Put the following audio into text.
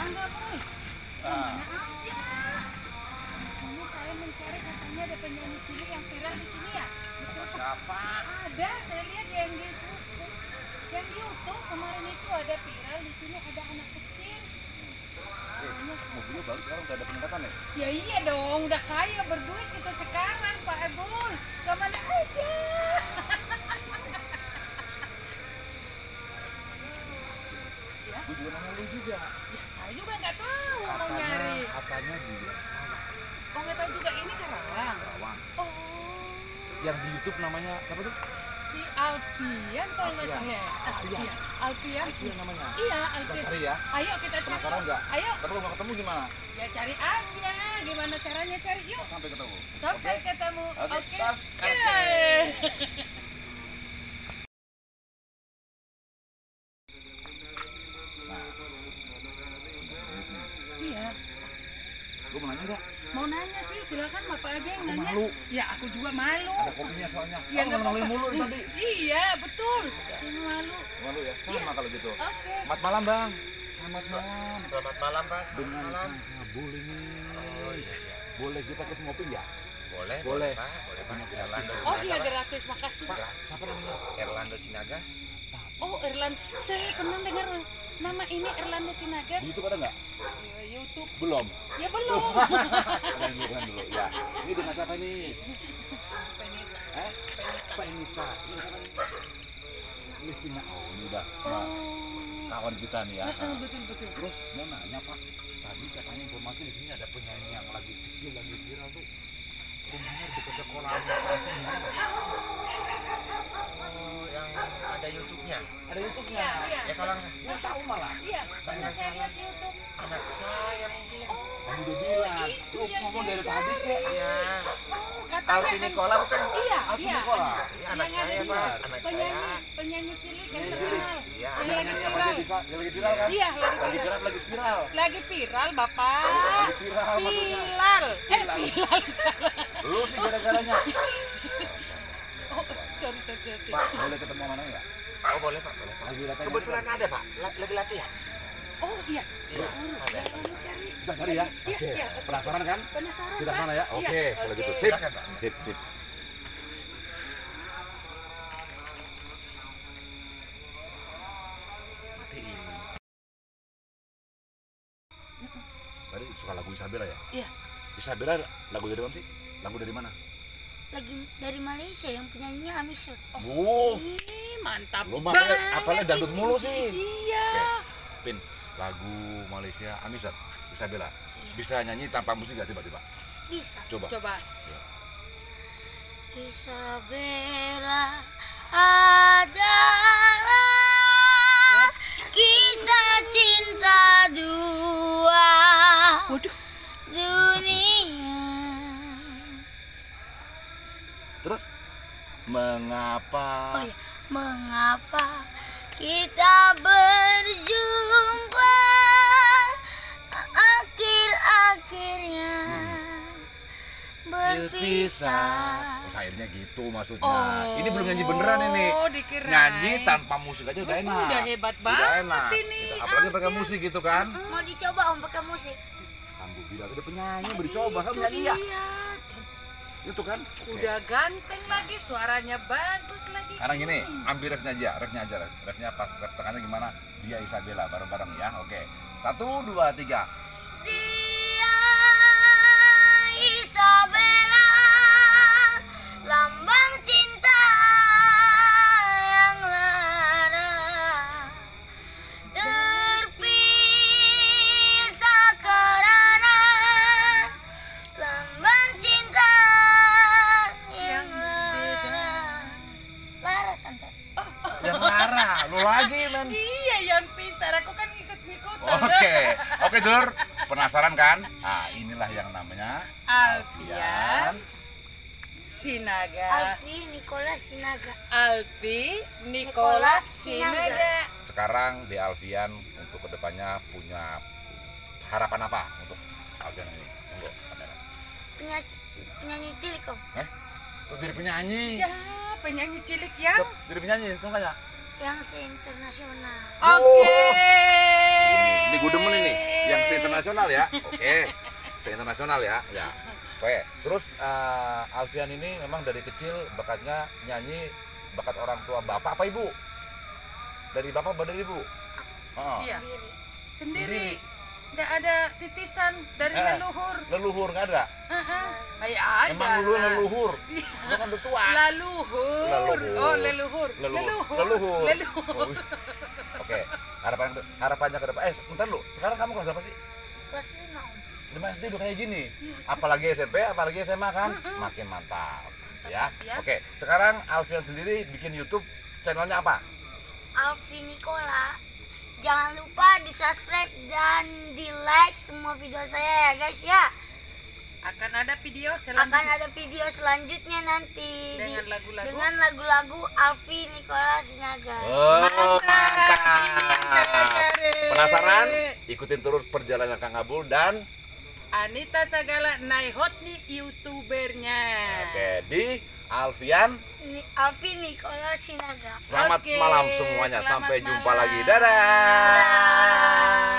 Mangga boy. Mana aja? Di sini saya mencari katanya ada penyanyi cilik yang viral di sini ya. Siapa? Ada, saya lihat yang di YouTube. Yang di YouTube kemarin itu ada viral di sini ada anak kecil. Mobilnya baru sekarang udah ada peningkatan ya? Ya iya dong, udah kaya berduit kita sekarang Pak Ebul. Kemana aja? Ya, Gue juga nanya lu juga. ya saya juga nggak tahu mau nyari. Katanya dia Oh nggak tahu juga ini Karawang. Karawang. Oh, Yang di YouTube namanya siapa tuh? si Alfian kalau nggak Alfian. salah. Alfian. Alfian. Alfian namanya. Iya Kita Alfian. cari ya. Ayo kita cari. Penasaran nggak? Ayo. Tapi kalau nggak ketemu gimana? Ya cari aja. Gimana caranya cari yuk. Sampai ketemu. Sampai Oke? ketemu. Oke, Oke. tas. Yeay. Nah, Iya. lu mau nanya nggak? Mau nanya sih, silakan Bapak aja yang Aku nanya. malu. Ya aku juga malu. Ada kopinya soalnya. Ya Kamu nggak malu apa-apa. mulu tadi. Iya betul. Saya malu. Malu ya? Iya. Sama kalau gitu. Oke. Selamat malam bang. Selamat malam. Selamat malam Pak, selamat Dengan malam. sangat boleh nih. Oh iya, iya. Boleh kita ke ngopi ya? Boleh, Boleh. Pak, boleh Pak. Erlando Oh Sinaga, iya Pak. gratis, makasih. Pak, siapa namanya? Erlando Sinaga. Oh Erlanda, saya pernah dengar nama ini Erlanda Sinaga. Di YouTube ada nggak? Ya, YouTube. Belum. Ya belum. Lanjutkan dulu ya. Ini dengan siapa nih? Penita. Eh? Pak Enita. Ini siapa nih? Listina. Oh ini udah Oh. kawan kita nih ya. Betul betul. Terus mau nanya Pak, tadi katanya informasi di sini ada penyanyi yang lagi kecil, lagi viral tuh. Rumahnya dekat sekolah. Oh, yang ada YouTube-nya. Ada YouTube-nya. Iya iya. Ya kalau Nggak tahu malah. Iya. Pernah saya lihat di YouTube. anak saya mungkin. Kamu udah bilang. Itu Lu yang ngomong dari saya tadi kok. Iya. Oh katanya Alfi Nikola bukan? Iya Alfi iya. Nikola. Iya, anak Yang ada saya di- Pak, anak Penyanyi saya. penyanyi cilik yang Penyanyi terkenal. Iya. Yang Yang lagi lagi viral. lagi viral kan? Iya lagi Lagi viral. viral, lagi viral. Lagi viral Bapak. Lagi viral maksudnya. Viral. Viral. Viral salah. Lu sih gara-garanya. Oh, sorry. Pak, boleh ketemu mana ya? Oh, boleh Pak, boleh Pak. Lagi latihan. Kebetulan ada Pak, lagi latihan. Oh iya. Iya, ada. Jangan cari. Kita cari ya. Iya, Oke. iya. Penasaran kan? Penasaran Kita Pak? sana ya. Iya, Oke, kalau gitu. oke. Sip. Silakan, Pak. Sip. Tadi suka lagu Isabella ya? Iya. Isabella lagu dari mana sih? Lagu dari mana? Lagi dari Malaysia yang penyanyinya Amisha. Oh, Ih, mantap. lu makanya banget apalnya dangdut ini. mulu sih. Iya. Pin, lagu Malaysia Amisat, Isabella. Bisa nyanyi tanpa musik gak tiba-tiba? Bisa. Coba. Coba. Isabella adalah kisah cinta dua Waduh. dunia. Terus mengapa? Oh ya, mengapa kita berjumpa akhir-akhirnya berpisah. Terus akhirnya gitu maksudnya. Oh. Ini belum nyanyi beneran ini. Dikirain. Nyanyi tanpa musik aja udah enak. Udah hebat Udah banget enak. ini. Gitu. Apalagi pakai musik gitu kan. Mau dicoba om pakai musik? Kamu bilang ada penyanyi, beri coba kamu nyanyi ya. Lihat. Itu kan. Oke. Udah ganteng lagi, suaranya bagus lagi. Sekarang gini, ambil refnya aja. Refnya pas, ref tengahnya gimana? Dia Isabella bareng-bareng ya. Oke. 1, 2, 3. Dia Isabella, lambang cinta yang lara, terpisah karena lambang cinta yang lara. Lara tante. Yang Lara, lu lagi men. Iya, yang pintar. Aku kan ngikut-ngikutan. Oke Dur, penasaran kan? Nah inilah yang namanya Alfian Sinaga. Alfi Nikola Sinaga. Alfi Nikolas Sinaga. Sekarang di Alfian untuk kedepannya punya harapan apa untuk Alfian ini? Monggo kamera. Penyanyi cilik om, Tuh jadi penyanyi. Ya, penyanyi cilik yang. Tuh, jadi penyanyi, tuh ya. yang se-internasional. Oke. Ini gue demen ini, yang internasional ya. Oke. Se-internasional ya. Ya. Oke. Terus Alfian ini memang dari kecil bakatnya nyanyi, bakat orang tua bapak apa ibu? Dari bapak apa dari ibu? Iya. Sendiri. Sendiri. Nggak ada titisan dari leluhur. Leluhur nggak ada? Kayak ada. Emang dulu lah. leluhur. Lu kan udah tua. Leluhur. Leluhur. Oh, leluhur. Leluhur. Leluhur. Oke. Harapannya ke depan. Bentar lu. Sekarang kamu kelas berapa sih? Kelas 5 Om. 5 SD udah kayak gini. Apalagi SMP, apalagi SMA kan? Makin mantap. Ya. Ya. Oke. Sekarang Alfian sendiri bikin YouTube channelnya apa? Alfi Nikola. Jangan lupa di subscribe dan di like semua video saya ya guys ya. Akan ada video Akan selanjutnya. ada video selanjutnya nanti Dengan lagu-lagu. dengan lagu-lagu Alfi Nikola Sinaga. Oh, Mantap. Ini yang saya cari. Penasaran? Ikutin terus perjalanan Kang Abul dan Anita Sagala Naihot nih YouTubernya. oke, di Alfian. Alfi Nikola Sinaga. Selamat Oke, malam semuanya. selamat Sampai jumpa malam. lagi. Dadah. Dadah.